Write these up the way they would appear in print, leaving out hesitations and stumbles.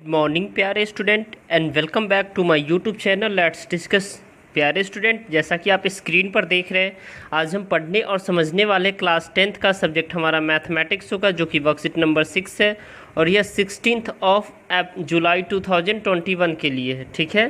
Morning प्यारे student and welcome back to my YouTube channel let's discuss. प्यारे student, जैसा कि आप स्क्रीन पर देख रहे हैं, आज हम पढ़ने और समझने वाले क्लास 10th का सब्जेक्ट हमारा मैथमेटिक्स होगा, जो कि वर्कशीट नंबर 6 है और यह 16 जुलाई 2021 के लिए है। ठीक है,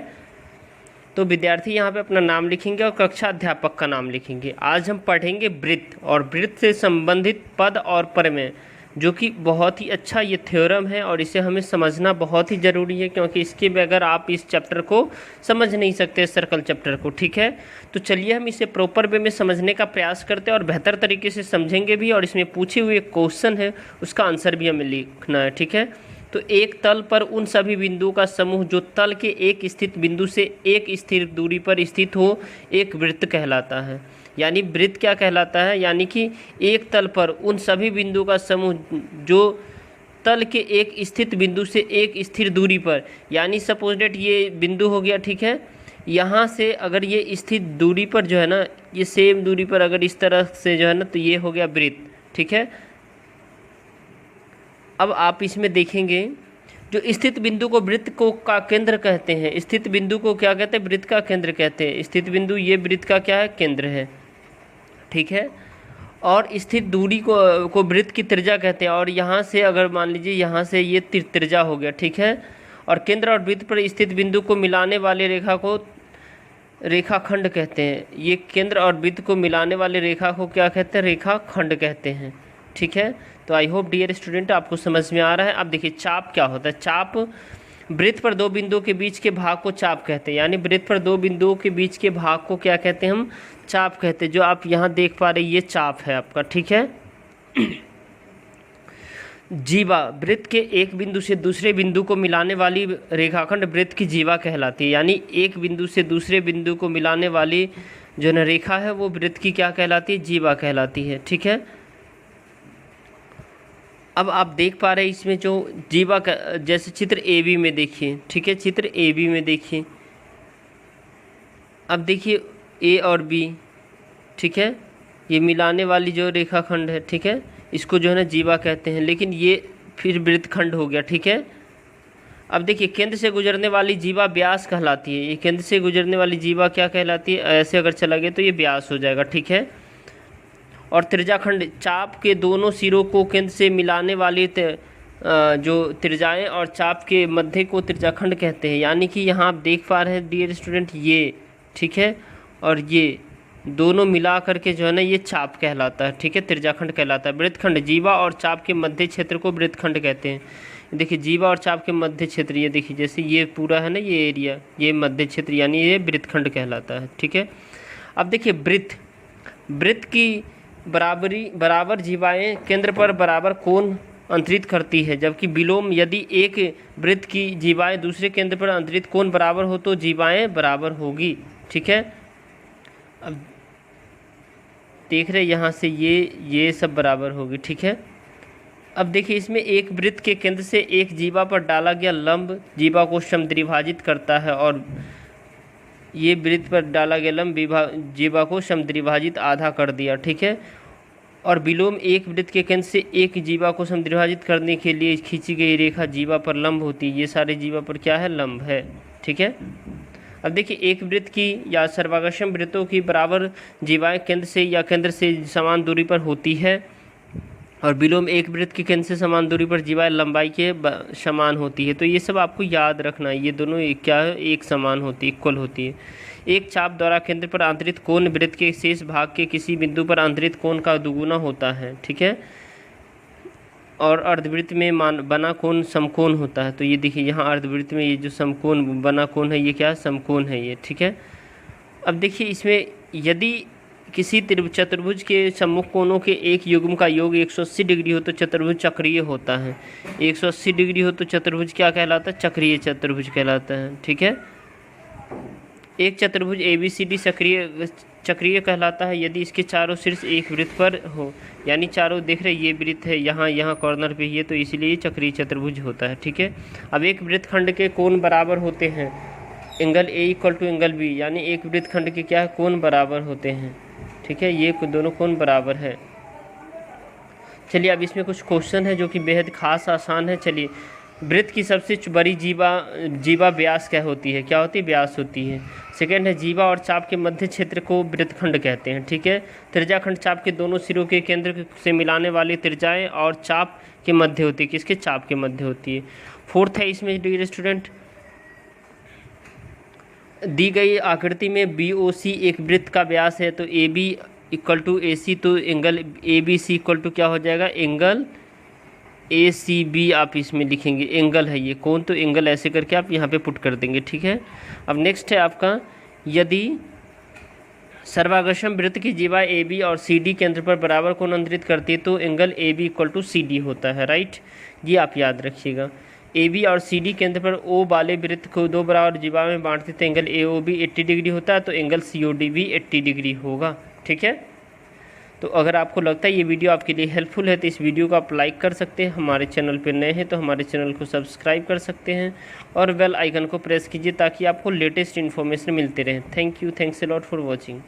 तो विद्यार्थी यहाँ पे अपना नाम लिखेंगे और कक्षा अध्यापक का नाम लिखेंगे। आज हम पढ़ेंगे वृत्त और वृत्त से संबंधित पद और प्रमेय, जो कि बहुत ही अच्छा ये थ्योरम है और इसे हमें समझना बहुत ही ज़रूरी है, क्योंकि इसके बगैर आप इस चैप्टर को समझ नहीं सकते, सर्कल चैप्टर को। ठीक है, तो चलिए हम इसे प्रॉपर वे में समझने का प्रयास करते हैं और बेहतर तरीके से समझेंगे भी, और इसमें पूछे हुए क्वेश्चन है उसका आंसर भी हमें लिखना है। ठीक है, तो एक तल पर उन सभी बिंदुओं का समूह जो तल के एक स्थित बिंदु से एक स्थिर दूरी पर स्थित हो, एक वृत्त कहलाता है। यानी वृत्त क्या कहलाता है, यानी कि एक तल पर उन सभी बिंदुओं का समूह जो तल के एक स्थित बिंदु से एक स्थिर दूरी पर, यानी सपोज डेट ये बिंदु हो गया। ठीक है, यहाँ से अगर ये स्थित दूरी पर जो है ना, ये सेम दूरी पर अगर इस तरह से जो है ना, तो ये हो गया वृत्त। ठीक है, अब आप इसमें देखेंगे जो स्थित बिंदु को वृत्त को का केंद्र कहते हैं। स्थित बिंदु को क्या कहते हैं? वृत्त का केंद्र कहते हैं। स्थित बिंदु ये वृत्त का क्या है? केंद्र है। ठीक है, और स्थित दूरी को वृत्त की त्रिज्या कहते हैं। और यहाँ से अगर मान लीजिए यहाँ से ये त्रिज्या हो गया। ठीक है, और केंद्र और वृत्त पर स्थित बिंदु को मिलाने वाले रेखा को रेखाखंड कहते हैं। ये केंद्र और वृत्त को मिलाने वाले रेखा को क्या कहते हैं? रेखाखंड कहते हैं। ठीक है, तो आई होप डियर स्टूडेंट आपको समझ में आ रहा है। अब देखिए चाप क्या होता है। चाप वृत्त पर दो बिंदुओं के बीच के भाग को चाप कहते हैं। यानी वृत्त पर दो बिंदुओं के बीच के भाग को क्या कहते हैं? हम चाप कहते हैं। जो आप यहाँ देख पा रहे हैं ये चाप है आपका। ठीक है, जीवा वृत्त के एक बिंदु से दूसरे बिंदु को मिलाने वाली रेखाखंड वृत्त की जीवा कहलाती है। यानी एक बिंदु से दूसरे बिंदु को मिलाने वाली जो न रेखा है वो वृत्त की क्या कहलाती है? जीवा कहलाती है। ठीक है, अब आप देख पा रहे हैं इसमें जो जीवा का, जैसे चित्र ए बी में देखिए। ठीक है, चित्र ए बी में देखिए, अब देखिए ए और बी। ठीक है, ये मिलाने वाली जो रेखाखंड है, ठीक है, इसको जो है ना जीवा कहते हैं, लेकिन ये फिर वृत्तखंड हो गया। ठीक है, अब देखिए केंद्र से गुजरने वाली जीवा व्यास कहलाती है। ये केंद्र से गुजरने वाली जीवा क्या कहलाती है? ऐसे अगर चला गया तो ये व्यास हो जाएगा। ठीक है, और त्रिज्याखंड चाप के दोनों सिरों को केंद्र से मिलाने वाली जो त्रिज्याएं और चाप के मध्य को त्रिज्याखंड कहते हैं। यानी कि यहाँ आप देख पा रहे हैं डियर स्टूडेंट ये, ठीक है, और ये दोनों मिला करके जो है ना ये चाप कहलाता है। ठीक है, त्रिज्याखंड कहलाता है। वृत्तखंड जीवा और चाप के मध्य क्षेत्र को वृत्तखंड कहते हैं। देखिए जीवा और चाप के मध्य क्षेत्र, ये देखिए जैसे ये पूरा है ना ये एरिया, ये मध्य क्षेत्र, यानी ये वृत्तखंड कहलाता है। ठीक है, अब देखिए वृत्त की बराबर जीवाएं केंद्र पर बराबर कोण अंतरित करती है, जबकि विलोम यदि एक वृत्त की जीवाएं दूसरे केंद्र पर अंतरित कोण बराबर हो तो जीवाएं बराबर होगी। ठीक है, अब देख रहे यहाँ से ये सब बराबर होगी। ठीक है, अब देखिए इसमें एक वृत्त के केंद्र से एक जीवा पर डाला गया लंब जीवा को समद्विभाजित करता है, और ये वृत्त पर डाला गया लंब जीवा को समद्विभाजित आधा कर दिया। ठीक है, और विलोम एक वृत्त के केंद्र से एक जीवा को समद्विभाजित करने के लिए खींची गई रेखा जीवा पर लंब होती है। ये सारे जीवा पर क्या है? लंब है। ठीक है, अब देखिए एक वृत्त की या सर्वागम वृत्तों की बराबर जीवाएं केंद्र से या केंद्र से समान दूरी पर होती है, और विलोम एक वृत्त के केंद्र से समान दूरी पर जीवाएं लंबाई के समान होती है। तो ये सब आपको याद रखना है, ये दोनों क्या है? एक समान होती है, इक्वल होती है। एक चाप द्वारा केंद्र पर आंतरित कोण वृत्त के शेष भाग के किसी बिंदु पर आंतरित कोण का दुगुना होता है। ठीक है, और अर्धवृत्त में बना कोण समकोण होता है। तो ये देखिए यहाँ अर्धवृत्त में ये जो समकोण बना कोण है ये क्या? समकोण है ये। ठीक है, अब देखिए इसमें यदि किसी चतुर्भुज के सम्मुख कोणों के एक युग्म का योग 180 डिग्री हो तो चतुर्भुज चक्रीय होता है। 180 डिग्री हो तो चतुर्भुज क्या कहलाता है? चक्रीय चतुर्भुज कहलाता है। ठीक है, एक चतुर्भुज ABCD चक्रीय कहलाता है यदि इसके चारों शीर्ष एक वृत्त पर हो। यानी चारों देख रहे ये वृत्त है, यहाँ कॉर्नर पे ये, तो इसलिए चक्रीय चतुर्भुज होता है। ठीक है, अब एक वृत्तखंड के कोण बराबर होते हैं, एंगल A = एंगल B, यानी एक वृत्तखंड के क्या है? कोण बराबर होते हैं। ठीक है, ये दोनों कोण बराबर है। चलिए अब इसमें कुछ क्वेश्चन है जो कि बेहद खास आसान है। चलिए वृत्त की सबसे बड़ी जीवा व्यास क्या होती है? क्या होती है? व्यास होती है। सेकंड है जीवा और चाप के मध्य क्षेत्र को वृत्तखंड कहते हैं, ठीक है। त्रिज्याखंड चाप के दोनों सिरों के केंद्र से मिलाने वाली त्रिज्याएं और चाप के मध्य होती है। किसके? चाप के मध्य होती है। फोर्थ है इसमें डियर स्टूडेंट, दी गई आकृति में बी ओ सी एक वृत्त का व्यास है, तो A B equal to A C, तो angle A B C equal to क्या हो जाएगा? एंगल ए सी बी आप इसमें लिखेंगे। एंगल है ये कौन, तो एंगल ऐसे करके आप यहाँ पे पुट कर देंगे, ठीक है। अब नेक्स्ट है आपका, यदि सर्वाग्रसम वृत्त की जीवा ए बी और सी डी केंद्र पर बराबर कोण अंतरित करती है तो angle A B equal to C D होता है, राइट। ये आप याद रखिएगा। ए बी और सी डी केंद्र पर ओ वाले वृत्त को दो बराबर जीवा में बांटते तो angle A O B 80 degree होता है, तो एंगल सी ओ डी भी 80 डिग्री होगा, ठीक है। तो अगर आपको लगता है ये वीडियो आपके लिए हेल्पफुल है तो इस वीडियो को आप लाइक कर सकते हैं। हमारे चैनल पर नए हैं तो हमारे चैनल को सब्सक्राइब कर सकते हैं और बेल आइकन को प्रेस कीजिए ताकि आपको लेटेस्ट इन्फॉर्मेशन मिलते रहे। Thank you, thanks a lot for watching.